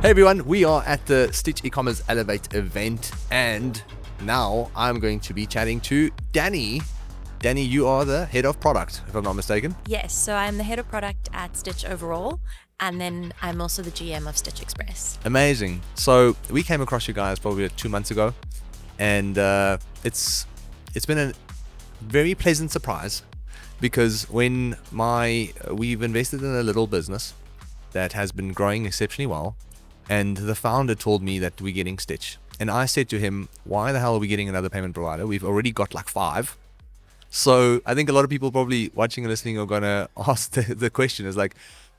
Hey everyone, we are at the Stitch e-commerce Elevate event, and now I'm going to be chatting to Dani. Dani, you are the head of product, if I'm not mistaken. Yes, so I'm the head of product at Stitch overall, and then I'm also the GM of Stitch Express. Amazing. So we came across you guys probably 2 months ago, and it's been a very pleasant surprise because when we've invested in a little business that has been growing exceptionally well, and the founder told me that we're getting Stitch. And I said to him, why the hell are we getting another payment provider? We've already got like 5. So I think a lot of people probably watching and listening are going to ask the question is like,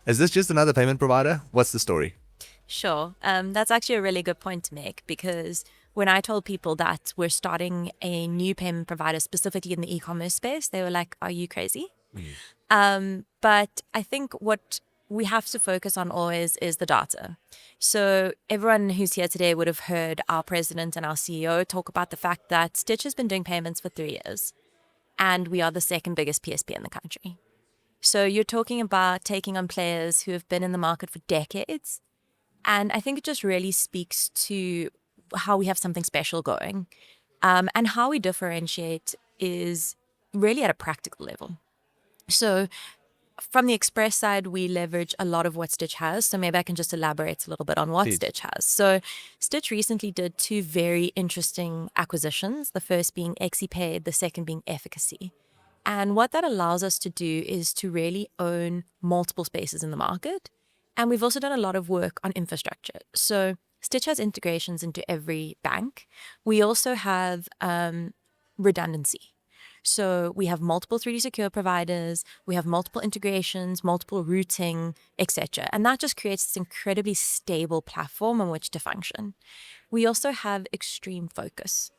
is this just another payment provider? What's the story? Sure. That's actually a really good point to make, because when I told people that we're starting a new payment provider specifically in the e-commerce space, they were like, are you crazy? But I think what we have to focus on always is the data. So everyone who's here today would have heard our president and our CEO talk about the fact that Stitch has been doing payments for 3 years, and we are the second biggest PSP in the country. So you're talking about taking on players who have been in the market for decades. And I think it just really speaks to how we have something special going. And how we differentiate is really at a practical level. So from the Express side, we leverage a lot of what Stitch has. So maybe I can just elaborate a little bit on what Please. Stitch has. So Stitch recently did 2 very interesting acquisitions, the first being ExePay, the second being Efficacy. And what that allows us to do is to really own multiple spaces in the market. And we've also done a lot of work on infrastructure. So Stitch has integrations into every bank. We also have redundancy. So we have multiple 3D secure providers, we have multiple integrations, multiple routing, etc. And that just creates this incredibly stable platform on which to function. We also have extreme focus.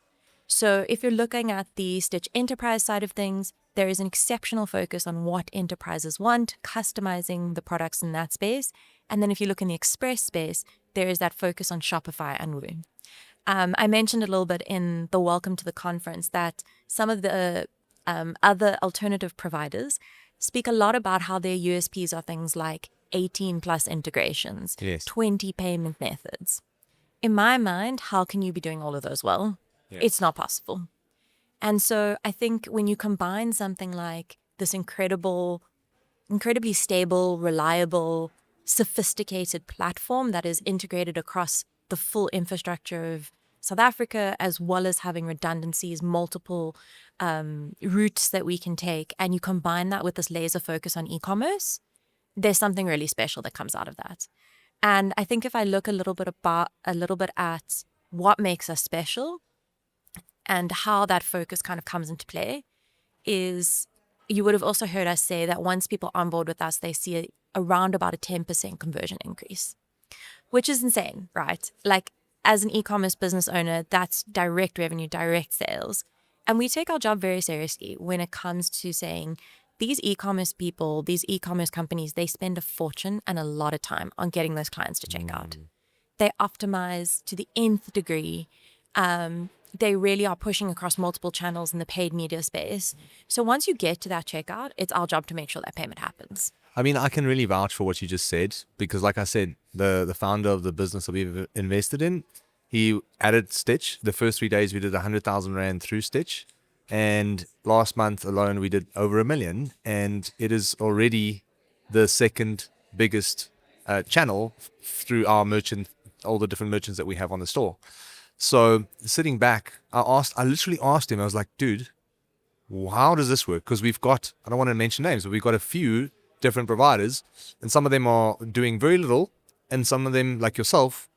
So if you're looking at the Stitch enterprise side of things, there is an exceptional focus on what enterprises want, customizing the products in that space. And then if you look in the Express space, there is that focus on Shopify and Woo. I mentioned a little bit in the welcome to the conference that some of the other alternative providers speak a lot about how their USPs are things like 18 plus integrations, Yes. 20 payment methods. In my mind, how can you be doing all of those well? Yeah. It's not possible. And so I think when you combine something like this incredibly stable, reliable, sophisticated platform that is integrated across the full infrastructure of South Africa, as well as having redundancies, multiple routes that we can take, and you combine that with this laser focus on e-commerce, there's something really special that comes out of that. And I think if I look a little bit at what makes us special and how that focus kind of comes into play, is you would have also heard us say that once people onboard with us, they see around about a 10% conversion increase, which is insane, right? Like, as an e-commerce business owner, that's direct revenue, direct sales. And we take our job very seriously when it comes to saying these e-commerce people, these e-commerce companies, they spend a fortune and a lot of time on getting those clients to check out. They optimize to the nth degree. They really are pushing across multiple channels in the paid media space. So once you get to that checkout, it's our job to make sure that payment happens. I mean, I can really vouch for what you just said because, like I said, the founder of the business that we've invested in, he added Stitch. The first 3 days we did 100,000 Rand through Stitch. And last month alone, we did over 1 million. And it is already the second biggest channel through our merchant, all the different merchants that we have on the store. So sitting back, I literally asked him, I was like, dude, how does this work? Because we've got, I don't want to mention names, but we've got a few different providers, and some of them are doing very little, and some of them, like yourself,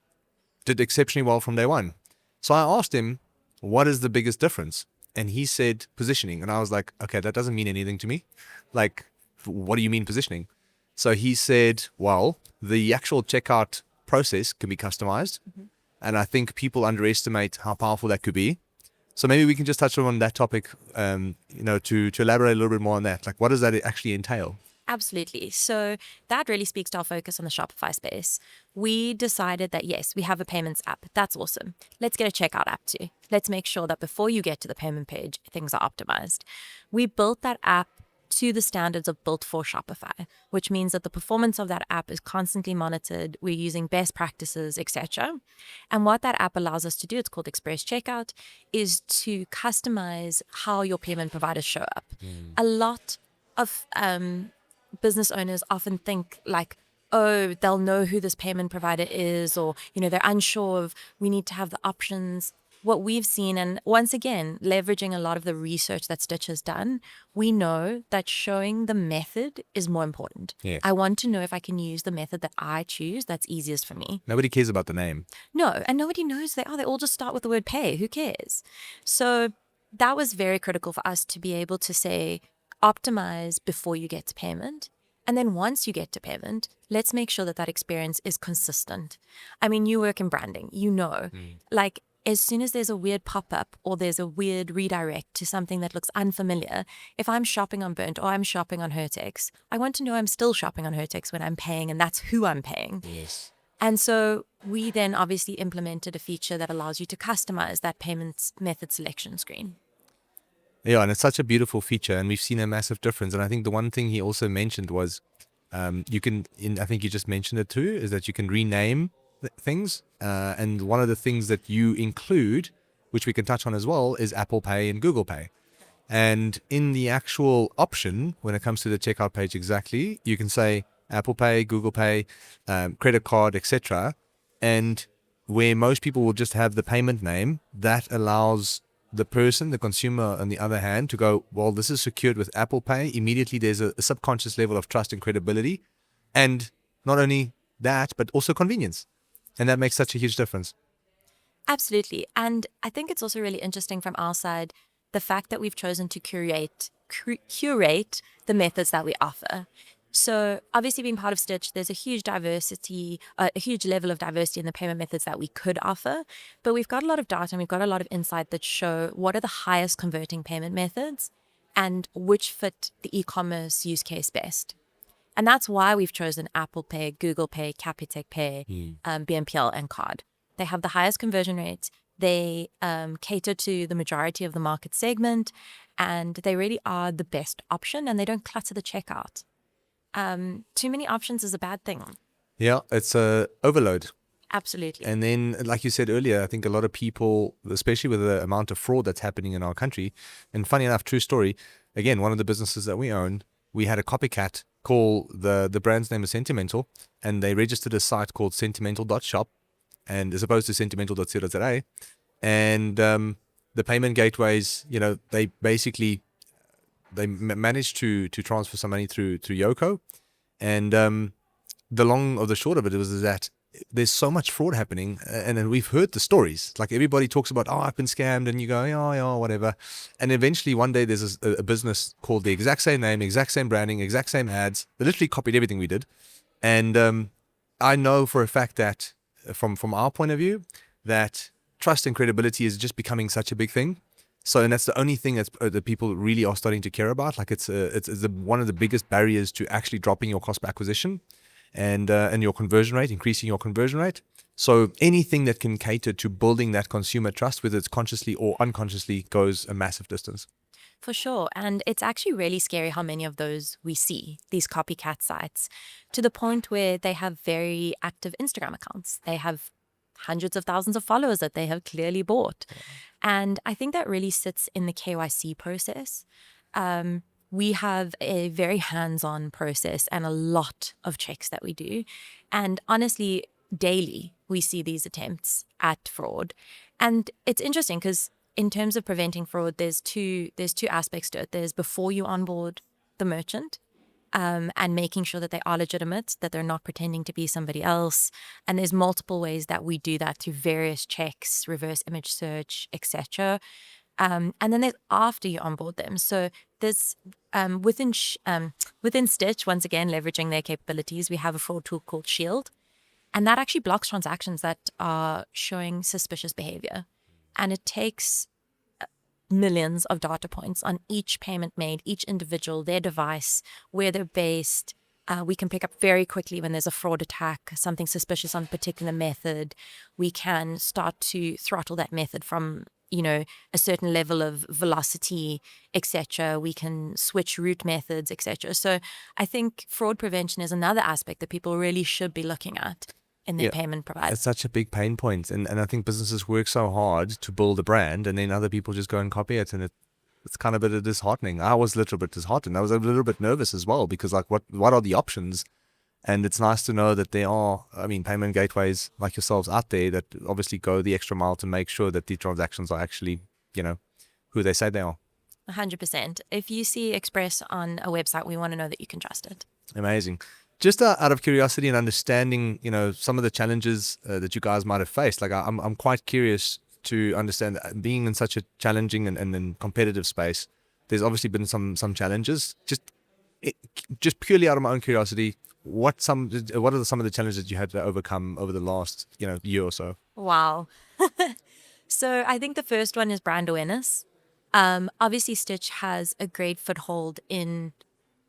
did exceptionally well from day one. So I asked him, what is the biggest difference? And he said positioning. And I was like, okay, that doesn't mean anything to me. Like, what do you mean positioning? So he said, well, the actual checkout process can be customized. And I think people underestimate how powerful that could be. So maybe we can just touch on that topic, to elaborate a little bit more on that. Like, what does that actually entail? Absolutely. So that really speaks to our focus on the Shopify space. We decided that, yes, we have a payments app. That's awesome. Let's get a checkout app too. Let's make sure that before you get to the payment page, things are optimized. We built that app to the standards of built-for-Shopify, which means that the performance of that app is constantly monitored. We're using best practices, etc. And what that app allows us to do, it's called Express Checkout, is to customize how your payment providers show up. A lot of business owners often think like, oh, they'll know who this payment provider is, or, they're unsure of, we need to have the options. What we've seen, and once again, leveraging a lot of the research that Stitch has done, we know that showing the method is more important. Yes. I want to know if I can use the method that I choose that's easiest for me. Nobody cares about the name. No, and nobody knows they all just start with the word pay. Who cares? So that was very critical for us to be able to say, optimize before you get to payment. And then once you get to payment, let's make sure that that experience is consistent. I mean, you work in branding, like as soon as there's a weird pop-up or there's a weird redirect to something that looks unfamiliar, if I'm shopping on Burnt or I'm shopping on Hertex, I want to know I'm still shopping on Hertex when I'm paying, and that's who I'm paying. Yes. And so we then obviously implemented a feature that allows you to customize that payment method selection screen. Yeah, and it's such a beautiful feature, and we've seen a massive difference. And I think the one thing he also mentioned was you can, I think you just mentioned it too, is that you can rename things. And one of the things that you include, which we can touch on as well, is Apple Pay and Google Pay. And in the actual option, when it comes to the checkout page exactly, you can say Apple Pay, Google Pay, credit card, etc. And where most people will just have the payment name, that allows the person, the consumer, on the other hand, to go, well, this is secured with Apple Pay. Immediately, there's a subconscious level of trust and credibility. And not only that, but also convenience. And that makes such a huge difference. Absolutely. And I think it's also really interesting from our side, the fact that we've chosen to curate the methods that we offer. So obviously being part of Stitch, there's a huge level of diversity in the payment methods that we could offer, but we've got a lot of data and we've got a lot of insight that show what are the highest converting payment methods and which fit the e-commerce use case best. And that's why we've chosen Apple Pay, Google Pay, Capitec Pay, BNPL, and card. They have the highest conversion rates. They cater to the majority of the market segment, and they really are the best option, and they don't clutter the checkout. Too many options is a bad thing. Yeah, it's a overload. Absolutely. And then, like you said earlier, I think a lot of people, especially with the amount of fraud that's happening in our country, and funny enough, true story, again, one of the businesses that we own, we had a copycat call, the brand's name is Sentimental, and they registered a site called sentimental.shop, and as opposed to sentimental.co.za. And the payment gateways, they basically, they managed to transfer some money through Yoko. And the long or the short of it was that there's so much fraud happening, and we've heard the stories. Like everybody talks about, I've been scammed, and you go, yeah, whatever. And eventually one day there's a business called the exact same name, exact same branding, exact same ads. They literally copied everything we did. And I know for a fact that from our point of view, that trust and credibility is just becoming such a big thing. So, and that's the only thing that people really are starting to care about. Like it's one of the biggest barriers to actually dropping your cost per acquisition and your conversion rate, increasing your conversion rate. So anything that can cater to building that consumer trust, whether it's consciously or unconsciously, goes a massive distance. For sure. And it's actually really scary how many of those we see, these copycat sites, to the point where they have very active Instagram accounts. They have hundreds of thousands of followers that they have clearly bought. Yeah. And I think that really sits in the KYC process. We have a very hands-on process and a lot of checks that we do. And honestly, daily, we see these attempts at fraud. And it's interesting because in terms of preventing fraud, there's two aspects to it. There's before you onboard the merchant, and making sure that they are legitimate, that they're not pretending to be somebody else. And there's multiple ways that we do that through various checks, reverse image search, etc. And then there's after you onboard them. So there's within Stitch, once again, leveraging their capabilities, we have a fraud tool called Shield. And that actually blocks transactions that are showing suspicious behavior. And it takes millions of data points on each payment made, each individual, their device, where they're based. We can pick up very quickly when there's a fraud attack, something suspicious on a particular method. We can start to throttle that method from a certain level of velocity, etc. We can switch route methods, etc. So I think fraud prevention is another aspect that people really should be looking at in their payment provider. It's such a big pain point. And I think businesses work so hard to build a brand, and then other people just go and copy it. And it's kind of a bit disheartening. I was a little bit disheartened. I was a little bit nervous as well, because like, what are the options? And it's nice to know that there are, payment gateways like yourselves out there that obviously go the extra mile to make sure that the transactions are actually, who they say they are. 100%. If you see Express on a website, we want to know that you can trust it. Amazing. Just out of curiosity and understanding, some of the challenges that you guys might have faced. Like, I'm quite curious to understand, being in such a challenging and competitive space, there's obviously been some challenges. Just purely out of my own curiosity, what are some of the challenges that you had to overcome over the last year or so? Wow. So I think the first one is brand awareness. Obviously, Stitch has a great foothold in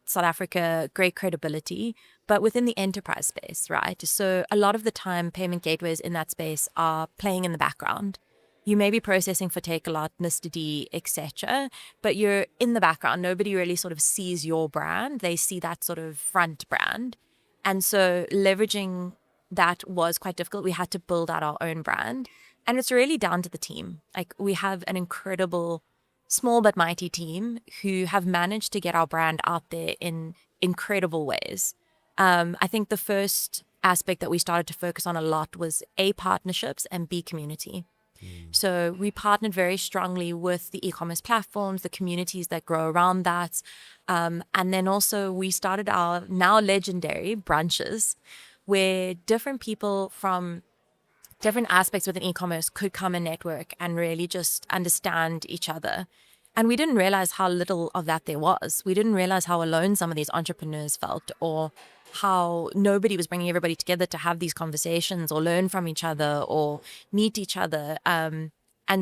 South Africa, great credibility, but within the enterprise space, right? So a lot of the time, payment gateways in that space are playing in the background. You may be processing for Takealot, Mr. D, etc., but you're in the background. Nobody really sort of sees your brand. They see that sort of front brand. And so leveraging that was quite difficult. We had to build out our own brand. And it's really down to the team. Like, we have an incredible small but mighty team who have managed to get our brand out there in incredible ways. I think the first aspect that we started to focus on a lot was A, partnerships, and B, community. So we partnered very strongly with the e-commerce platforms, the communities that grow around that. And then also we started our now legendary brunches, where different people from different aspects within e-commerce could come and network and really just understand each other. And we didn't realize how little of that there was. We didn't realize how alone some of these entrepreneurs felt, or how nobody was bringing everybody together to have these conversations or learn from each other or meet each other. And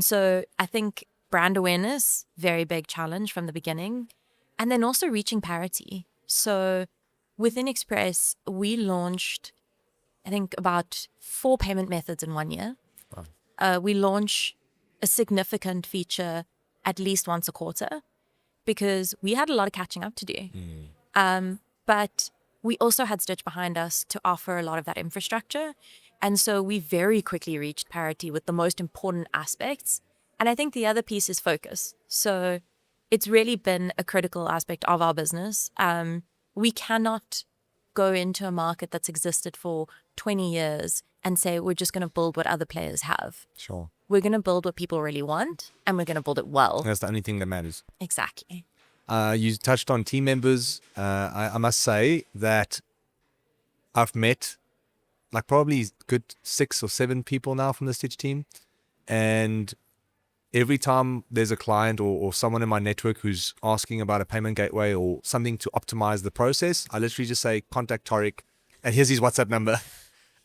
so I think brand awareness, very big challenge from the beginning. And then also reaching parity. So within Express, we launched, I think, about 4 payment methods in 1 year. Wow. We launch a significant feature at least once a quarter, because we had a lot of catching up to do. But we also had Stitch behind us to offer a lot of that infrastructure. And so we very quickly reached parity with the most important aspects. And I think the other piece is focus. So it's really been a critical aspect of our business. We cannot go into a market that's existed for 20 years and say we're just going to build what other players have. Sure. We're going to build what people really want, and we're going to build it well. That's the only thing that matters. Exactly. You touched on team members. I must say that I've met like probably good 6 or 7 people now from the Stitch team. And every time there's a client or someone in my network who's asking about a payment gateway or something to optimize the process, I literally just say, contact Tariq, and here's his WhatsApp number.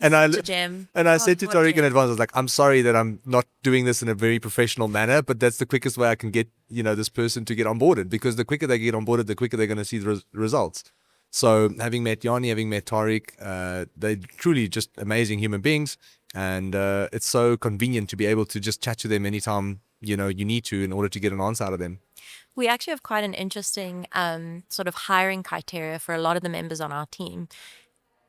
And I said to Tariq in advance, I was like, I'm sorry that I'm not doing this in a very professional manner, but that's the quickest way I can get, this person to get onboarded, because the quicker they get onboarded, the quicker they're going to see the results. So having met Yanni, having met Tariq, they're truly just amazing human beings. And it's so convenient to be able to just chat to them anytime, you need to, in order to get an answer out of them. We actually have quite an interesting sort of hiring criteria for a lot of the members on our team.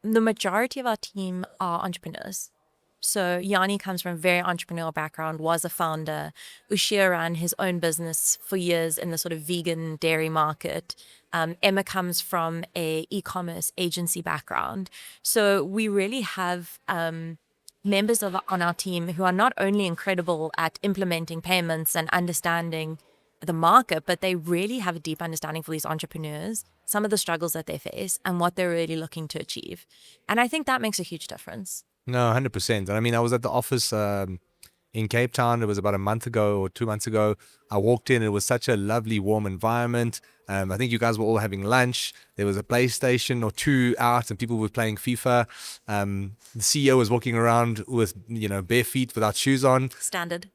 The majority of our team are entrepreneurs. So Yanni comes from a very entrepreneurial background, was a founder. Ushia ran his own business for years in the sort of vegan dairy market. Emma comes from a e-commerce agency background. So we really have members on our team who are not only incredible at implementing payments and understanding the market, but they really have a deep understanding for these entrepreneurs, some of the struggles that they face and what they're really looking to achieve. And I think that makes a huge difference. No, 100%. I mean, I was at the office in Cape Town. It was about a month ago or 2 months ago. I walked in. It was such a lovely, warm environment. I think you guys were all having lunch. There was a PlayStation or 2 out, and people were playing FIFA. The CEO was walking around with, bare feet without shoes on. Standard.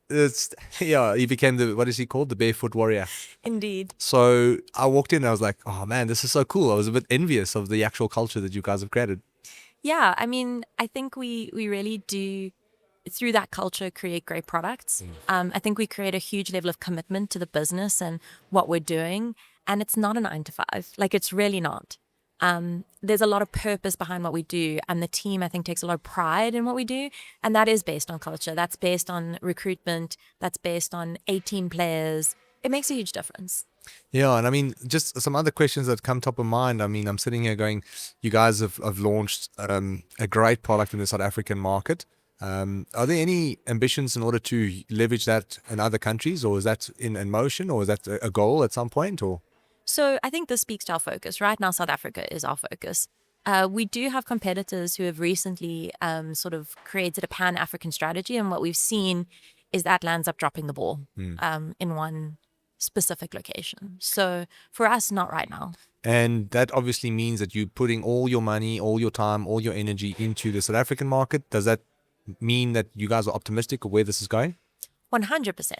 He became what is he called? The barefoot warrior. Indeed. So I walked in and I was like, oh man, this is so cool. I was a bit envious of the actual culture that you guys have created. Yeah, I mean, I think we really do through that culture, create great products. I think we create a huge level of commitment to the business and what we're doing. And it's not a 9 to 5. Like, it's really not. There's a lot of purpose behind what we do. And the team, I think, takes a lot of pride in what we do. And that is based on culture. That's based on recruitment. That's based on 18 players. It makes a huge difference. Yeah, and I mean, just some other questions that come top of mind. I mean, I'm sitting here going, you guys have launched a great product in the South African market. Are there any ambitions in order to leverage that in other countries, or is that in motion, or is that a goal at some point? Or So I think this speaks to our focus. Right now, South Africa is our focus. We do have competitors who have recently sort of created a pan-African strategy, and what we've seen is that lands up dropping the ball in one specific location. So for us, not right now. And that obviously means that you're putting all your money, all your time, all your energy into the South African market. Does that mean that you guys are optimistic of where this is going? 100%.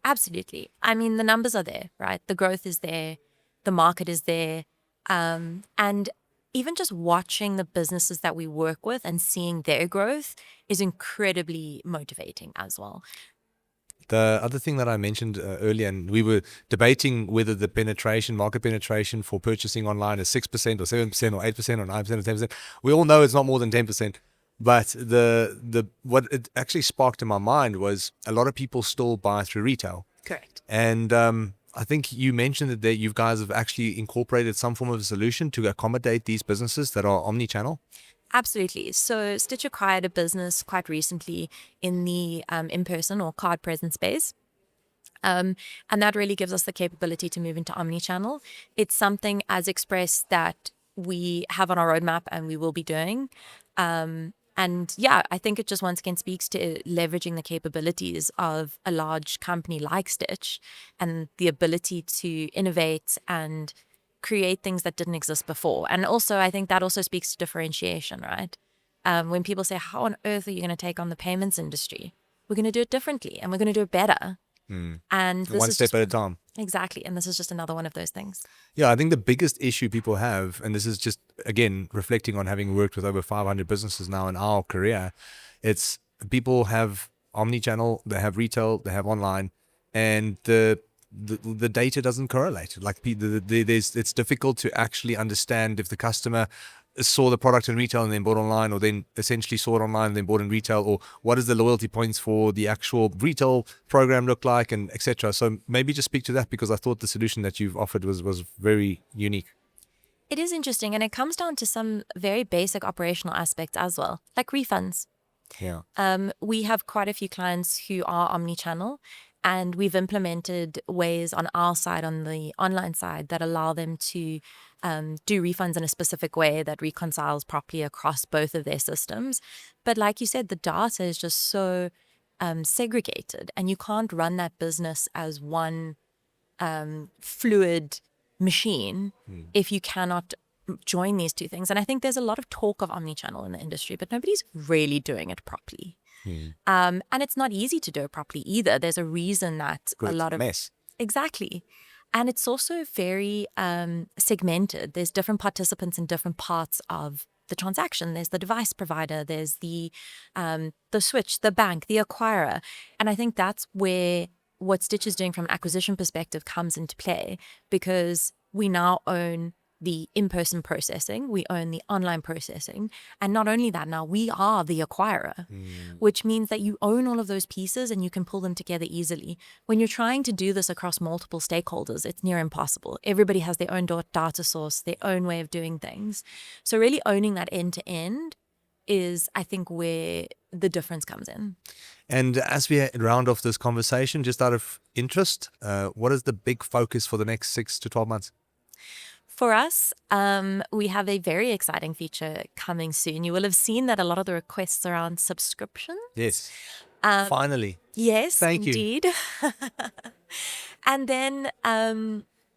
Absolutely. I mean, the numbers are there, right? The growth is there. The market is there. And even just watching the businesses that we work with and seeing their growth is incredibly motivating as well. The other thing that I mentioned earlier, and we were debating whether the market penetration for purchasing online is 6% or 7% or 8% or 9% or 10%. We all know it's not more than 10%. But the what it actually sparked in my mind was a lot of people still buy through retail. Correct. And I think you mentioned that you guys have actually incorporated some form of a solution to accommodate these businesses that are omni-channel. Absolutely. So Stitch acquired a business quite recently in the in-person or card present space. And that really gives us the capability to move into omnichannel. It's something as expressed that we have on our roadmap and we will be doing. And yeah, I think it just once again speaks to leveraging the capabilities of a large company like Stitch and the ability to innovate and create things that didn't exist before. And also, I think that also speaks to differentiation, right? When people say, how on earth are you going to take on the payments industry? We're going to do it differently and we're going to do it better. And this One is step just at a time. Exactly. And this is just another one of those things. Yeah, I think the biggest issue people have, and this is just, again, reflecting on having worked with over 500 businesses now in our career, it's people have omni-channel, they have retail, they have online, and the data doesn't correlate. Like it's difficult to actually understand if the customer saw the product in retail and then bought online, or then essentially saw it online and then bought in retail, or what does the loyalty points for the actual retail program look like, and etc. So maybe just speak to that, because I thought the solution that you've offered was very unique. It is interesting, and it comes down to some very basic operational aspects as well, like refunds. Yeah. We have quite a few clients who are omni-channel, and we've implemented ways on our side, on the online side, that allow them to do refunds in a specific way that reconciles properly across both of their systems. But like you said, the data is just so segregated, and you can't run that business as one fluid machine if you cannot join these two things. And I think there's a lot of talk of omnichannel in the industry, but nobody's really doing it properly. And it's not easy to do it properly either. There's a reason that a lot of mess. Exactly. And it's also very segmented. There's different participants in different parts of the transaction. There's the device provider, there's the switch, the bank, the acquirer. And I think that's where what Stitch is doing from an acquisition perspective comes into play, because we now own the in-person processing, we own the online processing, and not only that, now we are the acquirer, which means that you own all of those pieces and you can pull them together easily. When you're trying to do this across multiple stakeholders, it's near impossible. Everybody has their own data source, their own way of doing things. So really owning that end-to-end is, I think, where the difference comes in. And as we round off this conversation, just out of interest, what is the big focus for the next 6 to 12 months? For us, we have a very exciting feature coming soon. You will have seen that a lot of the requests are around subscription. Yes. Finally. Yes, Thank you. indeed. And then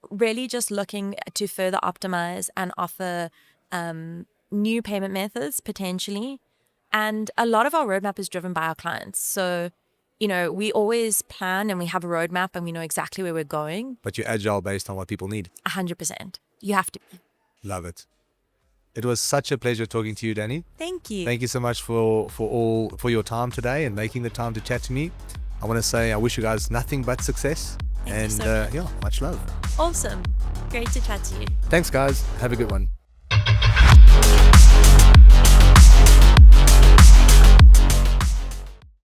really just looking to further optimize and offer new payment methods potentially. And a lot of our roadmap is driven by our clients. So, we always plan and we have a roadmap and we know exactly where we're going. But you're agile based on what people need. 100%. You have to be. Love it. It was such a pleasure talking to you, Dani. Thank you. Thank you so much for your time today and making the time to chat to me. I want to say I wish you guys nothing but success. Thank you so much. Yeah, much love. Awesome. Great to chat to you. Thanks, guys. Have a good one.